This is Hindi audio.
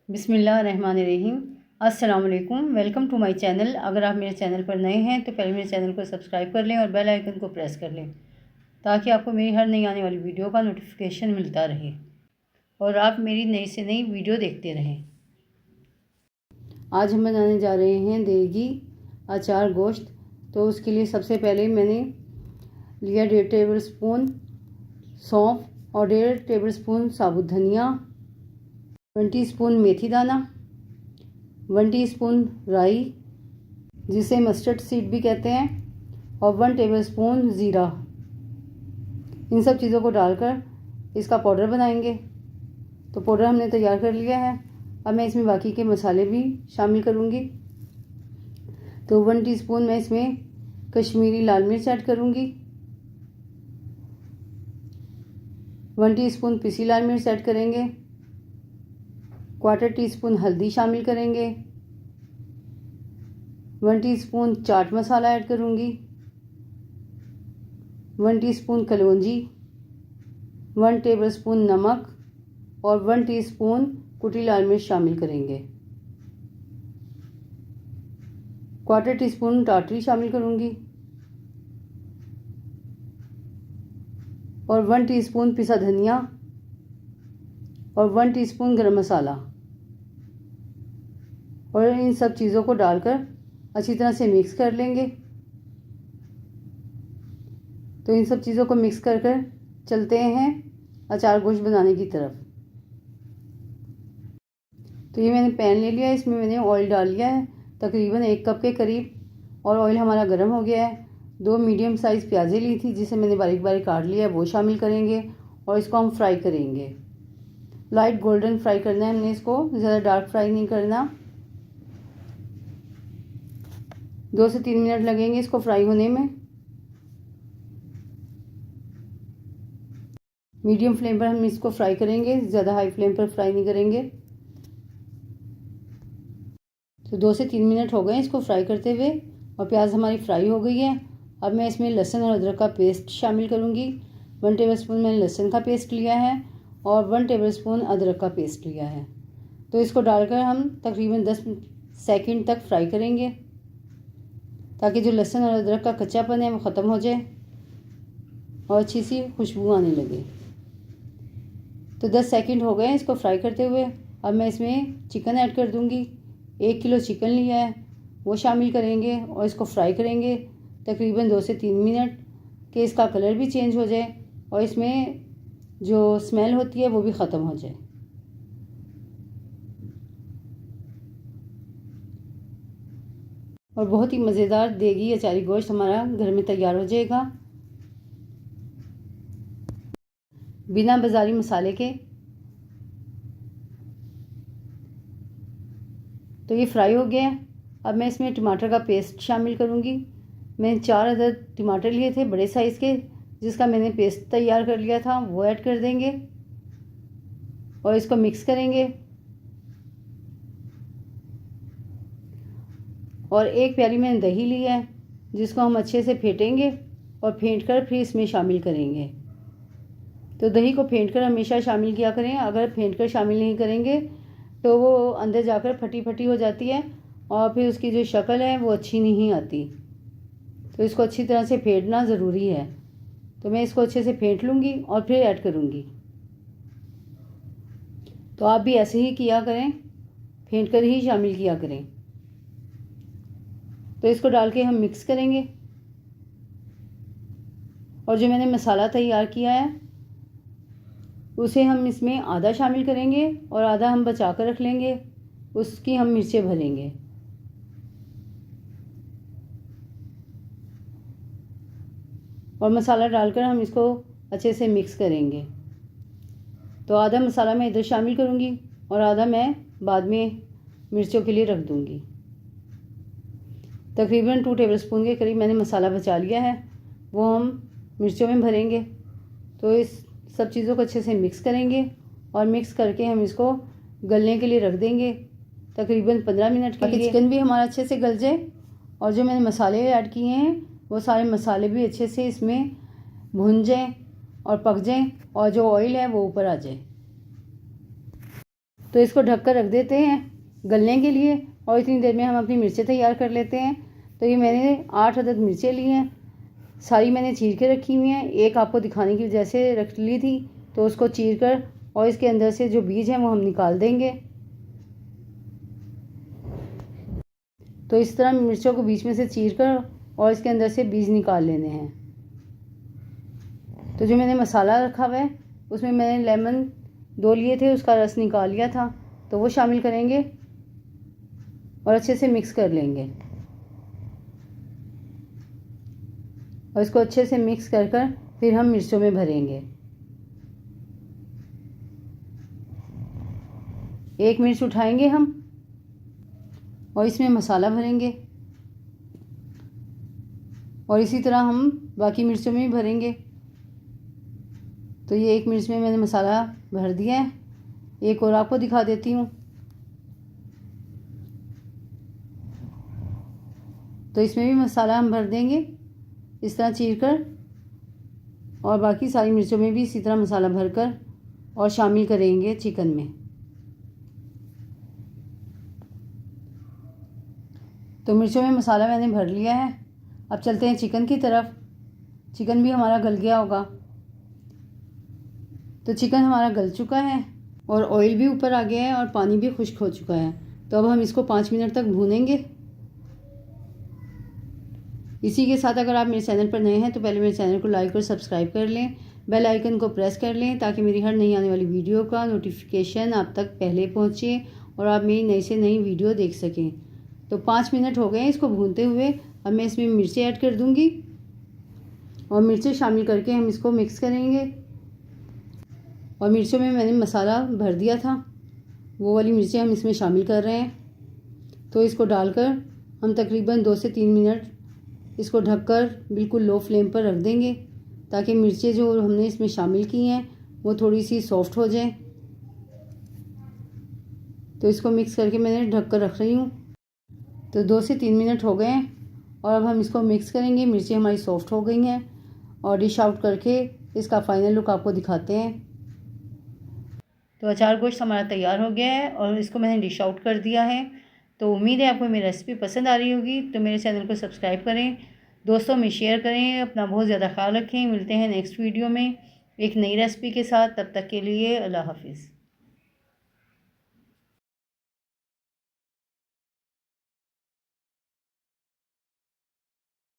बिस्मिल्लाहिर्रहमानिर्रहीम। अस्सलाम वालेकुम। Welcome to my channel. अगर आप मेरे चैनल पर नए हैं तो पहले मेरे चैनल को सब्सक्राइब कर लें और बेल आइकन को प्रेस कर लें ताकि आपको मेरी हर नई आने वाली वीडियो का नोटिफिकेशन मिलता रहे और आप मेरी नई से नई वीडियो देखते रहें। आज हम बनाने जा रहे हैं देगी अचार गोश्त। तो उसके लिए सबसे पहले मैंने लिया 1.5 टेबल स्पून सौंफ और 1.5 टेबल स्पून साबुत धनिया, 1 टीस्पून मेथी दाना, 1 टीस्पून राई जिसे मस्टर्ड सीड भी कहते हैं, और 1 टेबलस्पून ज़ीरा। इन सब चीज़ों को डालकर इसका पाउडर बनाएंगे। तो पाउडर हमने तैयार कर लिया है। अब मैं इसमें बाकी के मसाले भी शामिल करूँगी। तो 1 टीस्पून मैं इसमें कश्मीरी लाल मिर्च ऐड करूँगी, 1 टीस्पून पिसी लाल मिर्च ऐड करेंगे, 1/4 टीस्पून हल्दी शामिल करेंगे, 1 टीस्पून चाट मसाला ऐड करूँगी, 1 टीस्पून कलौंजी, 1 टेबलस्पून नमक और 1 टीस्पून कुटी लाल मिर्च शामिल करेंगे। 1/4 टीस्पून टाटरी शामिल करूँगी और 1 टीस्पून पिसा धनिया और 1 टीस्पून गरम मसाला, और इन सब चीज़ों को डालकर अच्छी तरह से मिक्स कर लेंगे। तो इन सब चीज़ों को मिक्स कर कर चलते हैं अचार गोश्त बनाने की तरफ। तो ये मैंने पैन ले लिया है, इसमें मैंने ऑयल डाल लिया है तकरीबन 1 कप के करीब, और ऑयल हमारा गर्म हो गया है। 2 मीडियम साइज़ प्याज़ें ली थी जिसे मैंने बारीक बारीक काट लिया है, वो शामिल करेंगे और इसको हम फ्राई करेंगे। लाइट गोल्डन फ्राई करना है हमने इसको, ज़्यादा डार्क फ्राई नहीं करना। 2 से 3 मिनट लगेंगे इसको फ्राई होने में। मीडियम फ्लेम पर हम इसको फ्राई करेंगे, ज़्यादा हाई फ्लेम पर फ्राई नहीं करेंगे। तो 2 से 3 मिनट हो गए इसको फ्राई करते हुए और प्याज हमारी फ्राई हो गई है। अब मैं इसमें लहसुन और अदरक का पेस्ट शामिल करूँगी। 1 टेबलस्पून मैंने लहसुन का पेस्ट लिया है और 1 टेबलस्पून अदरक का पेस्ट लिया है। तो इसको डालकर हम तकरीबन 10 सेकंड तक फ्राई करेंगे ताकि जो लहसुन और अदरक का कच्चापन है वो ख़त्म हो जाए और अच्छी सी खुशबू आने लगे। तो 10 सेकंड हो गए इसको फ्राई करते हुए। अब मैं इसमें चिकन ऐड कर दूंगी। 1 किलो चिकन लिया है वो शामिल करेंगे और इसको फ्राई करेंगे तकरीबन 2 से 3 मिनट कि इसका कलर भी चेंज हो जाए और इसमें जो स्मेल होती है वो भी ख़त्म हो जाए। और बहुत ही मज़ेदार देगी अचारी गोश्त हमारा घर में तैयार हो जाएगा बिना बाज़ारी मसाले के। तो ये फ्राई हो गया। अब मैं इसमें टमाटर का पेस्ट शामिल करूँगी। मैंने 4 अदद टमाटर लिए थे बड़े साइज़ के, जिसका मैंने पेस्ट तैयार कर लिया था, वो ऐड कर देंगे और इसको मिक्स करेंगे। और 1 प्याली मैंने दही लिया है जिसको हम अच्छे से फेंटेंगे और फेंट कर फिर इसमें शामिल करेंगे। तो दही को फेंट कर हमेशा शामिल किया करें, अगर फेंट कर शामिल नहीं करेंगे तो वो अंदर जाकर फटी फटी हो जाती है और फिर उसकी जो शक्ल है वो अच्छी नहीं आती। तो इसको अच्छी तरह से फेंटना ज़रूरी है। तो मैं इसको अच्छे से फेंट लूँगी और फिर ऐड करूँगी। तो आप भी ऐसे ही किया करें, फेंट कर ही शामिल किया करें। तो इसको डाल के हम मिक्स करेंगे और जो मैंने मसाला तैयार किया है उसे हम इसमें आधा शामिल करेंगे और आधा हम बचा कर रख लेंगे, उसकी हम मिर्चें भरेंगे। और मसाला डालकर हम इसको अच्छे से मिक्स करेंगे। तो आधा मसाला मैं इधर शामिल करूँगी और आधा मैं बाद में मिर्चों के लिए रख दूँगी। तकरीबन 2 टेबलस्पून के करीब मैंने मसाला बचा लिया है, वो हम मिर्चों में भरेंगे। तो इस सब चीज़ों को अच्छे से मिक्स करेंगे और मिक्स करके हम इसको गलने के लिए रख देंगे तकरीबन 15 मिनट के लिए। चिकन भी हमारा अच्छे से गल जाए और जो मैंने मसाले ऐड किए हैं वो सारे मसाले भी अच्छे से इसमें भुन जाएं और पक जाएं और जो ऑयल है वो ऊपर आ जाए। तो इसको ढक कर रख देते हैं गलने के लिए, और इतनी देर में हम अपनी मिर्चें तैयार कर लेते हैं। तो ये मैंने 8 अदद मिर्चें ली हैं, सारी मैंने चीर के रखी हुई हैं। एक आपको दिखाने की वजह से रख ली थी, तो उसको चीर कर और इसके अंदर से जो बीज हैं वो हम निकाल देंगे। तो इस तरह मिर्चों को बीच में से चीर कर और इसके अंदर से बीज निकाल लेने हैं। तो जो मैंने मसाला रखा हुआ है उसमें मैंने लेमन 2 लिए थे, उसका रस निकाल लिया था, तो वो शामिल करेंगे और अच्छे से मिक्स कर लेंगे। और इसको अच्छे से मिक्स कर कर फिर हम मिर्चों में भरेंगे। 1 मिर्च उठाएंगे हम और इसमें मसाला भरेंगे, और इसी तरह हम बाकी मिर्चों में भी भरेंगे। तो ये 1 मिर्च में मैंने मसाला भर दिया है। एक और आपको दिखा देती हूँ। तो इसमें भी मसाला हम भर देंगे इस तरह चीर कर, और बाकी सारी मिर्चों में भी इसी तरह मसाला भरकर और शामिल करेंगे चिकन में। तो मिर्चों में मसाला मैंने भर लिया है। अब चलते हैं चिकन की तरफ। चिकन भी हमारा गल गया होगा। तो चिकन हमारा गल चुका है और ऑयल भी ऊपर आ गया है और पानी भी खुश्क हो चुका है। तो अब हम इसको 5 मिनट तक भूनेंगे। इसी के साथ अगर आप मेरे चैनल पर नए हैं तो पहले मेरे चैनल को लाइक और सब्सक्राइब कर लें, बेल आइकन को प्रेस कर लें ताकि मेरी हर नई आने वाली वीडियो का नोटिफिकेशन आप तक पहले पहुंचे और आप मेरी नई से नई वीडियो देख सकें। तो 5 मिनट हो गए हैं इसको भूनते हुए। अब मैं इसमें मिर्चें ऐड कर दूंगी और मिर्चें शामिल करके हम इसको मिक्स करेंगे। और मिर्चों में मैंने मसाला भर दिया था, वो वाली मिर्चें हम इसमें शामिल कर रहे हैं। तो इसको डालकर हम तकरीबन 2 से 3 मिनट इसको ढककर बिल्कुल लो फ्लेम पर रख देंगे ताकि मिर्चें जो हमने इसमें शामिल की हैं वो थोड़ी सी सॉफ्ट हो जाएं। तो इसको मिक्स करके मैंने ढक कर रख रही हूँ। तो 2 से 3 मिनट हो गए हैं और अब हम इसको मिक्स करेंगे। मिर्चें हमारी सॉफ्ट हो गई हैं और डिश आउट करके इसका फाइनल लुक आपको दिखाते हैं। तो अचार गोश्त हमारा तैयार हो गया है और इसको मैंने डिश आउट कर दिया है। तो उम्मीद है आपको मेरी रेसिपी पसंद आ रही होगी। तो मेरे चैनल को सब्सक्राइब करें, दोस्तों में शेयर करें, अपना बहुत ज़्यादा ख्याल रखें। मिलते हैं नेक्स्ट वीडियो में एक नई रेसिपी के साथ। तब तक के लिए अल्लाह हाफिज़।